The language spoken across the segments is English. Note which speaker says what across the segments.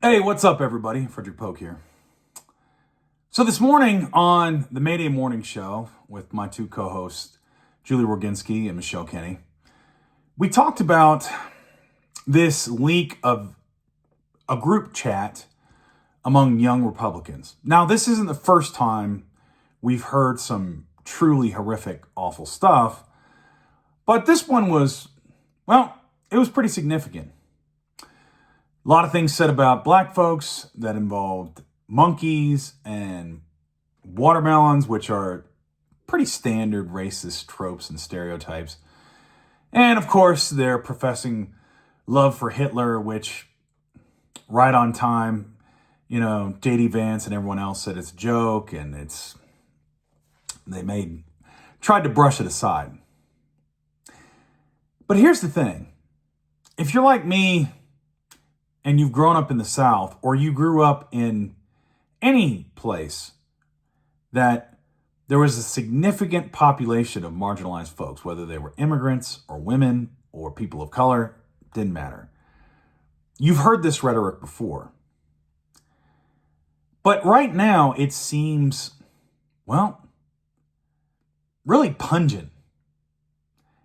Speaker 1: Hey, what's up, everybody? Frederic Poag here. So this morning on the Mayday morning show with my two co-hosts, Julie Roginski and Michelle Kenny, we talked about this leak of a group chat among young Republicans. Now, this isn't the first time we've heard some truly horrific, awful stuff, but this one was, well, it was pretty significant. A lot of things said about black folks that involved monkeys and watermelons, which are pretty standard racist tropes and stereotypes. And of course, they're professing love for Hitler, which right on time, J.D. Vance and everyone else said it's a joke, and tried to brush it aside. But here's the thing. If you're like me, and you've grown up in the South, or you grew up in any place that there was a significant population of marginalized folks, whether they were immigrants or women or people of color, didn't matter. You've heard this rhetoric before. But right now, it seems, really pungent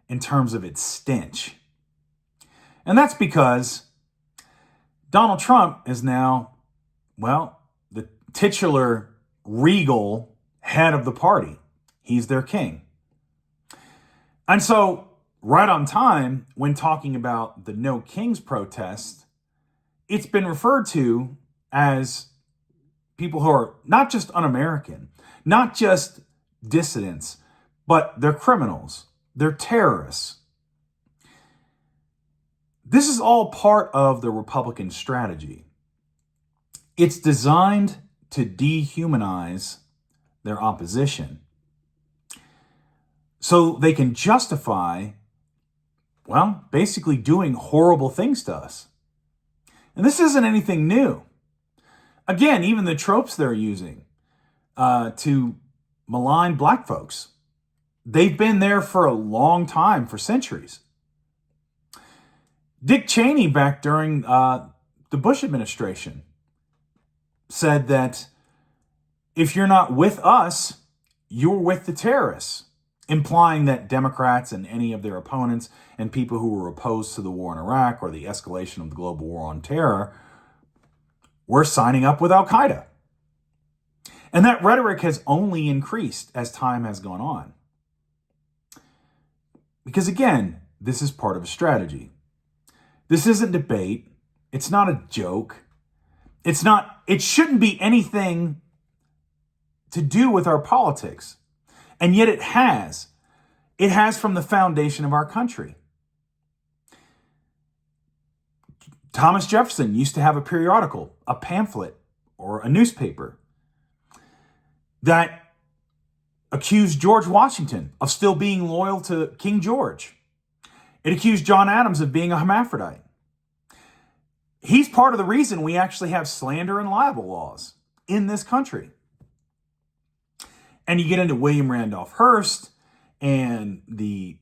Speaker 1: in terms of its stench. And that's because Donald Trump is now, the titular regal head of the party. He's their king. And so, right on time, when talking about the No Kings protest, it's been referred to as people who are not just un-American, not just dissidents, but they're criminals, they're terrorists. This is all part of the Republican strategy. It's designed to dehumanize their opposition so they can justify, basically doing horrible things to us. And this isn't anything new. Again, even the tropes they're using to malign black folks, they've been there for a long time, for centuries. Dick Cheney, back during the Bush administration, said that if you're not with us, you're with the terrorists, implying that Democrats and any of their opponents and people who were opposed to the war in Iraq or the escalation of the global war on terror were signing up with Al-Qaeda. And that rhetoric has only increased as time has gone on. Because again, this is part of a strategy. This isn't debate. It's not a joke. It shouldn't be anything to do with our politics. And yet it has. It has from the foundation of our country. Thomas Jefferson used to have a periodical, a pamphlet, or a newspaper that accused George Washington of still being loyal to King George. It accused John Adams of being a hermaphrodite. He's part of the reason we actually have slander and libel laws in this country. And you get into William Randolph Hearst and the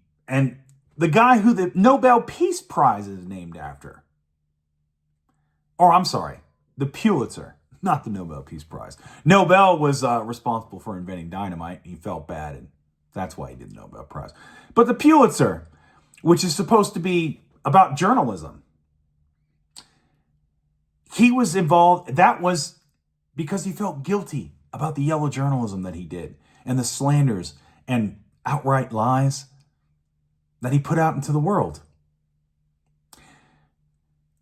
Speaker 1: guy who the Nobel Peace Prize is named after. Or I'm sorry, the Pulitzer, not the Nobel Peace Prize. Nobel was responsible for inventing dynamite. He felt bad, and that's why he did the Nobel Prize. But the Pulitzer, which is supposed to be about journalism, he was involved. That was because he felt guilty about the yellow journalism that he did and the slanders and outright lies that he put out into the world.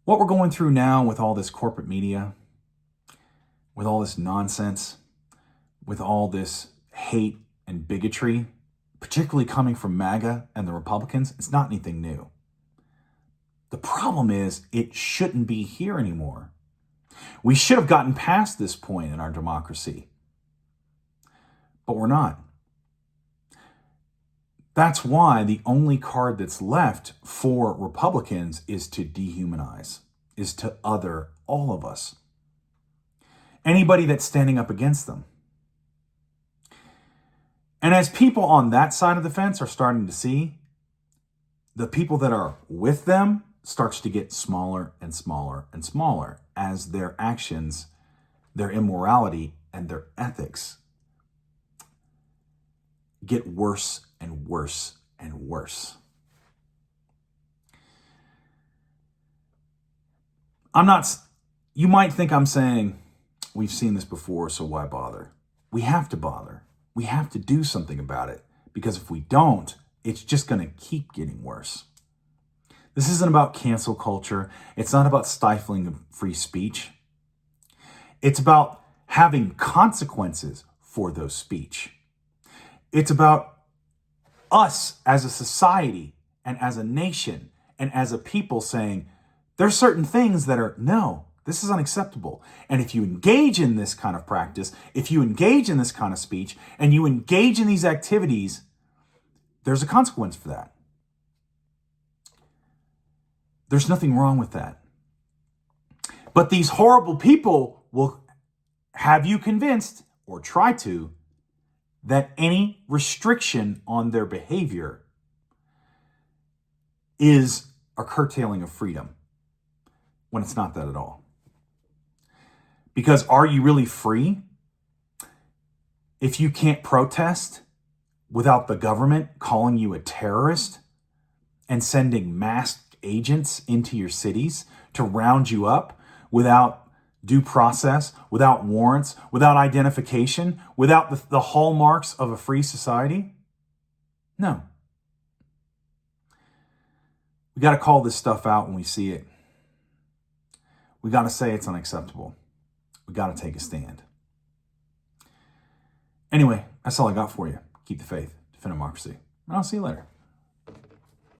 Speaker 1: What we're going through now with all this corporate media, with all this nonsense, with all this hate and bigotry, particularly coming from MAGA and the Republicans, it's not anything new. The problem is it shouldn't be here anymore. We should have gotten past this point in our democracy, but we're not. That's why the only card that's left for Republicans is to dehumanize, is to other all of us. Anybody that's standing up against them. And as people on that side of the fence are starting to see, the people that are with them starts to get smaller and smaller and smaller as their actions, their immorality, and their ethics get worse and worse and worse. You might think I'm saying, we've seen this before, so why bother? We have to bother. We have to do something about it, because if we don't, it's just going to keep getting worse. This isn't about cancel culture. It's not about stifling free speech. It's about having consequences for those speech. It's about us as a society and as a nation and as a people saying, there's certain things that are, no, this is unacceptable. And if you engage in this kind of practice, if you engage in this kind of speech, and you engage in these activities, there's a consequence for that. There's nothing wrong with that. But these horrible people will have you convinced, or try to, that any restriction on their behavior is a curtailing of freedom, when it's not that at all. Because are you really free if you can't protest without the government calling you a terrorist and sending masked agents into your cities to round you up without due process, without warrants, without identification, without the hallmarks of a free society? No. We got to call this stuff out when we see it. We got to say it's unacceptable. We got to take a stand. Anyway, that's all I got for you. Keep the faith, defend democracy. And I'll see you later.